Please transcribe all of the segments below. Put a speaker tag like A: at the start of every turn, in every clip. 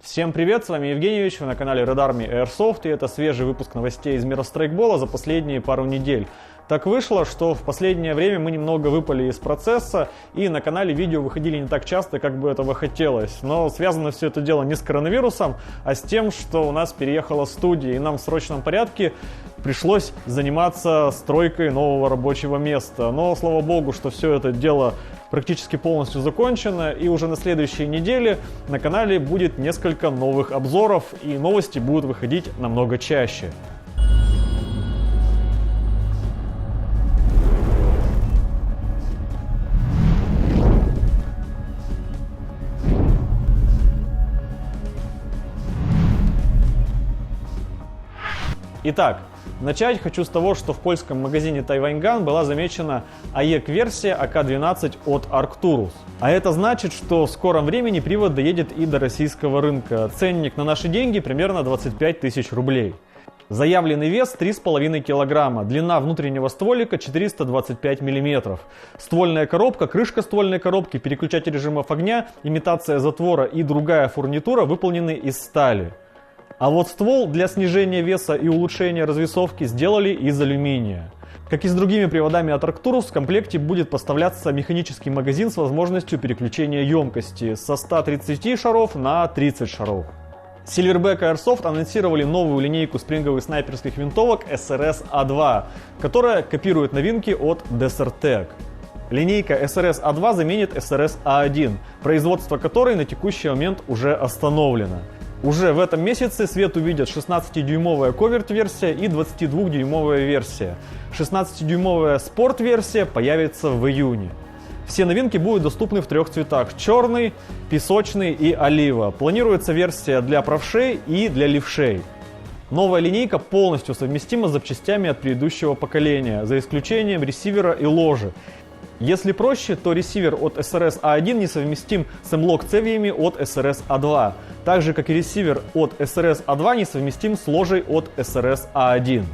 A: Всем привет, с вами Евгеньевич, вы на канале Red Army Airsoft, и это свежий выпуск новостей из мира страйкбола за последние пару недель. Так вышло, что в последнее время мы немного выпали из процесса, и на канале видео выходили не так часто, как бы этого хотелось. Но связано все это дело не с коронавирусом, а с тем, что у нас переехала студия, и нам в срочном порядке пришлось заниматься стройкой нового рабочего места. Но, слава богу, что все это дело практически полностью закончено, и уже на следующей неделе на канале будет несколько новых обзоров, и новости будут выходить намного чаще. Итак, начать хочу с того, что в польском магазине Taiwan Gun была замечена AEG-версия АК-12 от Arcturus. А это значит, что в скором времени привод доедет и до российского рынка. Ценник на наши деньги примерно 25 тысяч рублей. Заявленный вес 3,5 кг, длина внутреннего стволика 425 мм. Ствольная коробка, крышка ствольной коробки, переключатель режимов огня, имитация затвора и другая фурнитура выполнены из стали. А вот ствол для снижения веса и улучшения развесовки сделали из алюминия. Как и с другими приводами от Arcturus, в комплекте будет поставляться механический магазин с возможностью переключения емкости со 130 шаров на 30 шаров. Silverback Airsoft анонсировали новую линейку спринговых снайперских винтовок SRS-A2, которая копирует новинки от Desertec. Линейка SRS-A2 заменит SRS-A1, производство которой на текущий момент уже остановлено. Уже в этом месяце свет увидят 16-дюймовая коверт-версия и 22-дюймовая версия. 16-дюймовая спорт-версия появится в июне. Все новинки будут доступны в трех цветах: черный, песочный и олива. Планируется версия для правшей и для левшей. Новая линейка полностью совместима с запчастями от предыдущего поколения, за исключением ресивера и ложи. Если проще, то ресивер от SRS-A1 несовместим с M-Lock-цевьями от SRS-A2, так же как и ресивер от SRS-A2 несовместим с ложей от SRS-A1.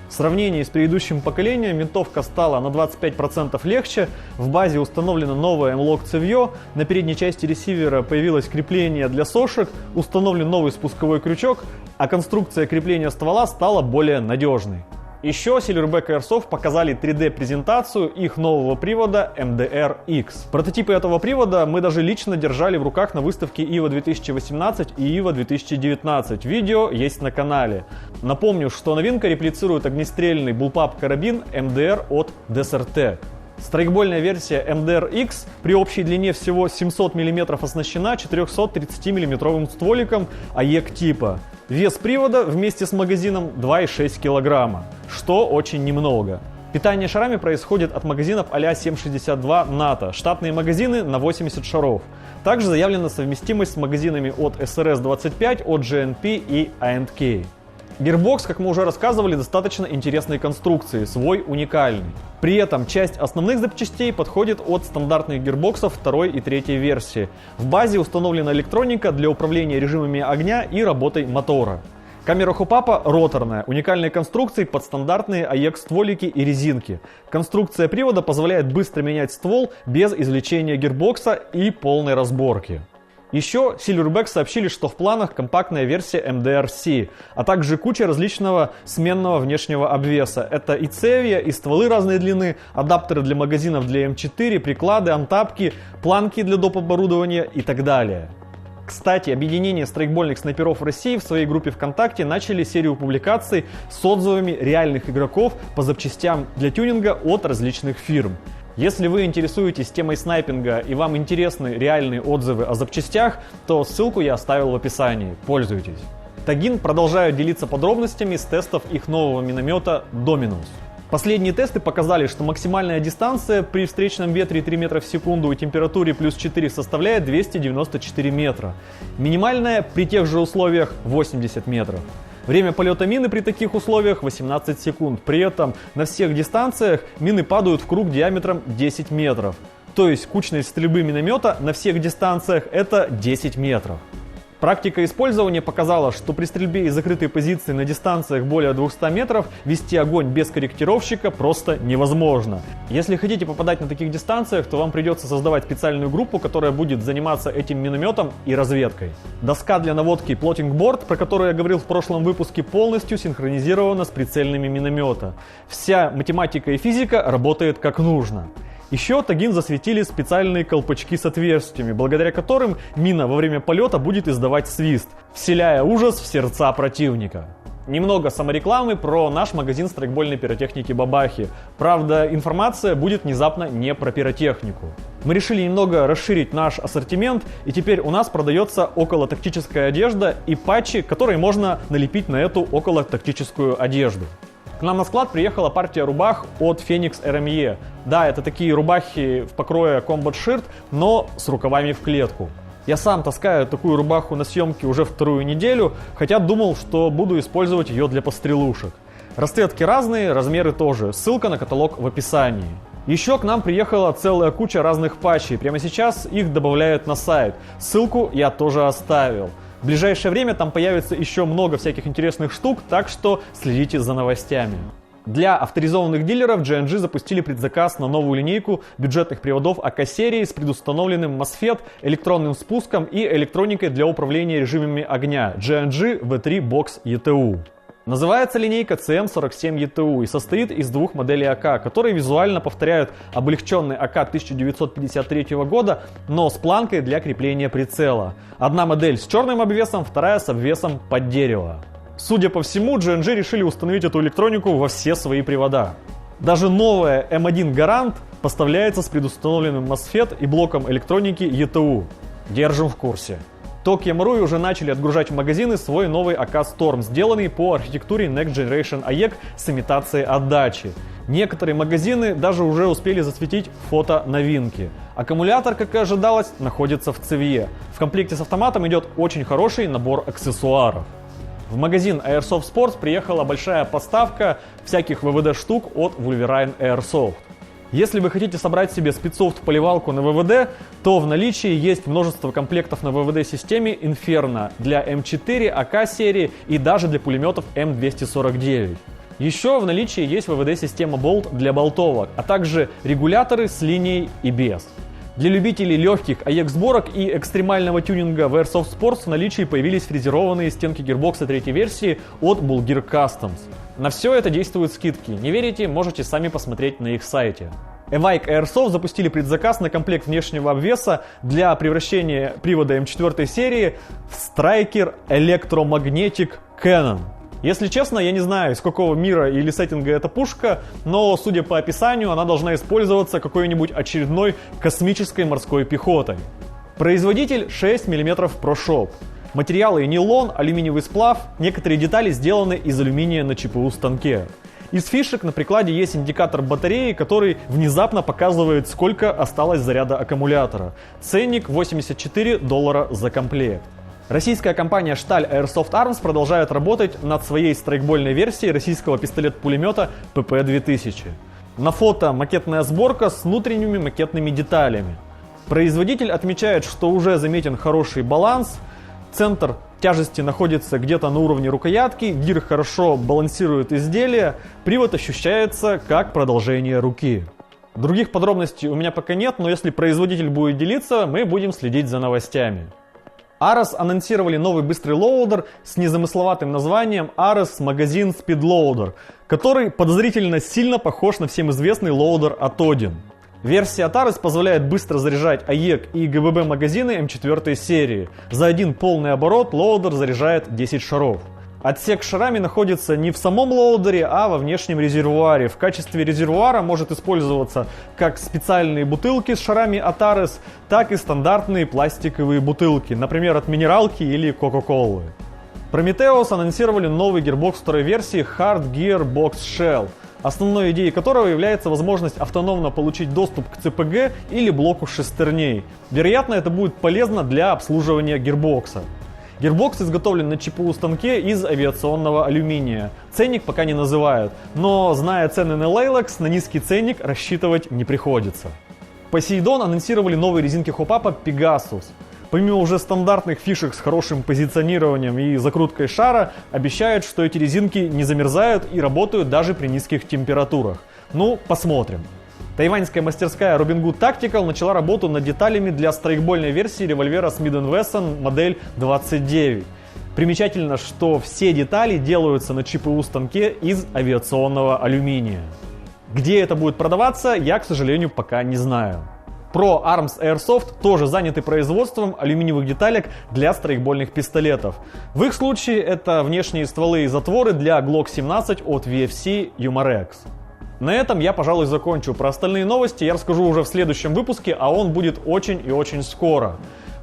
A: В сравнении с предыдущим поколением винтовка стала на 25% легче, в базе установлено новое M-Lock-цевье, на передней части ресивера появилось крепление для сошек, установлен новый спусковой крючок, а конструкция крепления ствола стала более надежной. Еще Silverback Airsoft показали 3D-презентацию их нового привода MDR-X. Прототипы этого привода мы даже лично держали в руках на выставке IWA 2018 и IWA 2019. Видео есть на канале. Напомню, что новинка реплицирует огнестрельный bullpup-карабин MDR от Desertec. Страйкбольная версия MDR-X при общей длине всего 700 мм оснащена 430 мм стволиком AEG типа. Вес привода вместе с магазином 2,6 кг, что очень немного. Питание шарами происходит от магазинов а-ля 7,62 НАТО, штатные магазины на 80 шаров. Также заявлена совместимость с магазинами от SRS-25, от GNP и ANK. Гирбокс, как мы уже рассказывали, достаточно интересной конструкции, свой уникальный. При этом часть основных запчастей подходит от стандартных гирбоксов второй и третьей версии. В базе установлена электроника для управления режимами огня и работой мотора. Камера хопапа роторная, уникальной конструкции под стандартные AEG-стволики и резинки. Конструкция привода позволяет быстро менять ствол без извлечения гирбокса и полной разборки. Еще Silverback сообщили, что в планах компактная версия MDR-C, а также куча различного сменного внешнего обвеса. Это и цевья, и стволы разной длины, адаптеры для магазинов для М4, приклады, антапки, планки для доп. Оборудования и так далее. Кстати, объединение страйкбольных снайперов России в своей группе ВКонтакте начали серию публикаций с отзывами реальных игроков по запчастям для тюнинга от различных фирм. Если вы интересуетесь темой снайпинга и вам интересны реальные отзывы о запчастях, то ссылку я оставил в описании. Пользуйтесь. Tagin продолжают делиться подробностями с тестов их нового миномета Dominus. Последние тесты показали, что максимальная дистанция при встречном ветре 3 метра в секунду и температуре плюс 4 составляет 294 метра. Минимальная при тех же условиях 80 метров. Время полета мины при таких условиях 18 секунд. При этом на всех дистанциях мины падают в круг диаметром 10 метров. То есть кучность стрельбы миномета на всех дистанциях это 10 метров. Практика использования показала, что при стрельбе из закрытой позиции на дистанциях более 200 метров вести огонь без корректировщика просто невозможно. Если хотите попадать на таких дистанциях, то вам придется создавать специальную группу, которая будет заниматься этим минометом и разведкой. Доска для наводки Plotting Board, про которую я говорил в прошлом выпуске, полностью синхронизирована с прицельными миномета. Вся математика и физика работает как нужно. Еще Тагин засветили специальные колпачки с отверстиями, благодаря которым мина во время полета будет издавать свист, вселяя ужас в сердца противника. Немного саморекламы про наш магазин страйкбольной пиротехники Бабахи. Правда, информация будет внезапно не про пиротехнику. Мы решили немного расширить наш ассортимент, и теперь у нас продается околотактическая одежда и патчи, которые можно налепить на эту околотактическую одежду. К нам на склад приехала партия рубах от Phoenix RME. Да, это такие рубахи в покрое Combat Shirt, но с рукавами в клетку. Я сам таскаю такую рубаху на съемки уже вторую неделю, хотя думал, что буду использовать ее для пострелушек. Расцветки разные, размеры тоже. Ссылка на каталог в описании. Еще к нам приехала целая куча разных патчей. Прямо сейчас их добавляют на сайт. Ссылку я тоже оставил. В ближайшее время там появится еще много всяких интересных штук, так что следите за новостями. Для авторизованных дилеров G&G запустили предзаказ на новую линейку бюджетных приводов АК-серии с предустановленным MOSFET, электронным спуском и электроникой для управления режимами огня G&G V3 Box ETU. Называется линейка CM47 ETU и состоит из двух моделей АК, которые визуально повторяют облегченный АК 1953 года, но с планкой для крепления прицела. Одна модель с черным обвесом, вторая с обвесом под дерево. Судя по всему, G&G решили установить эту электронику во все свои привода. Даже новая M1 Garand поставляется с предустановленным MOSFET и блоком электроники ETU. Держим в курсе. Tokyo Marui уже начали отгружать в магазины свой новый АК Storm, сделанный по архитектуре Next Generation AEC с имитацией отдачи. Некоторые магазины даже уже успели засветить фото новинки. Аккумулятор, как и ожидалось, находится в цевье. В комплекте с автоматом идет очень хороший набор аксессуаров. В магазин Airsoft Sports приехала большая поставка всяких ВВД штук от Wolverine Airsoft. Если вы хотите собрать себе спецсофт-поливалку на ВВД, то в наличии есть множество комплектов на ВВД-системе Inferno для М4, АК-серии и даже для пулеметов М249. Еще в наличии есть ВВД-система Bolt для болтовок, а также регуляторы с линией и без. Для любителей легких AEC-сборок и экстремального тюнинга в Airsoft Sports в наличии появились фрезерованные стенки гирбокса третьей версии от Bulgir Customs. На все это действуют скидки. Не верите, можете сами посмотреть на их сайте. Evike Airsoft запустили предзаказ на комплект внешнего обвеса для превращения привода М4 серии в Striker Electromagnetic Cannon. Если честно, я не знаю, из какого мира или сеттинга эта пушка, но, судя по описанию, она должна использоваться какой-нибудь очередной космической морской пехотой. Производитель 6 мм ProShop. Материалы нейлон, алюминиевый сплав, некоторые детали сделаны из алюминия на ЧПУ станке. Из фишек на прикладе есть индикатор батареи, который внезапно показывает, сколько осталось заряда аккумулятора. Ценник $84 за комплект. Российская компания Stahl Airsoft Arms продолжает работать над своей страйкбольной версией российского пистолет-пулемета PP-2000. На фото макетная сборка с внутренними макетными деталями. Производитель отмечает, что уже заметен хороший баланс, центр тяжести находится где-то на уровне рукоятки, гир хорошо балансирует изделие, привод ощущается как продолжение руки. Других подробностей у меня пока нет, но если производитель будет делиться, мы будем следить за новостями. Ares анонсировали новый быстрый лоудер с незамысловатым названием Ares Magazine Speed Loader, который подозрительно сильно похож на всем известный лоудер от Odin. Версия от Ares позволяет быстро заряжать AEC и ГББ магазины М4 серии. За один полный оборот лоудер заряжает 10 шаров. Отсек с шарами находится не в самом лоудере, а во внешнем резервуаре. В качестве резервуара может использоваться как специальные бутылки с шарами от Ares, так и стандартные пластиковые бутылки, например, от минералки или Кока-Колы. Prometheus анонсировали новый гирбокс второй версии Hard Gear Box Shell, основной идеей которого является возможность автономно получить доступ к ЦПГ или блоку шестерней. Вероятно, это будет полезно для обслуживания гирбокса. Гирбокс изготовлен на ЧПУ станке из авиационного алюминия. Ценник пока не называют, но, зная цены на Leilex, на низкий ценник рассчитывать не приходится. Poseidon анонсировали новые резинки хопапа Pegasus. Помимо уже стандартных фишек с хорошим позиционированием и закруткой шара, обещают, что эти резинки не замерзают и работают даже при низких температурах. Ну, посмотрим. Тайваньская мастерская Robin Hood Tactical начала работу над деталями для страйкбольной версии револьвера Smith & Wesson модель 29. Примечательно, что все детали делаются на ЧПУ станке из авиационного алюминия. Где это будет продаваться, я, к сожалению, пока не знаю. Pro Arms Airsoft тоже заняты производством алюминиевых деталек для страйкбольных пистолетов. В их случае это внешние стволы и затворы для Glock 17 от VFC Humarex. На этом я, пожалуй, закончу. Про остальные новости я расскажу уже в следующем выпуске, а он будет очень и очень скоро.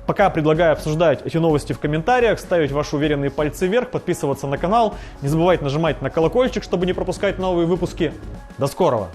A: Пока предлагаю обсуждать эти новости в комментариях, ставить ваши уверенные пальцы вверх, подписываться на канал, не забывайте нажимать на колокольчик, чтобы не пропускать новые выпуски. До скорого!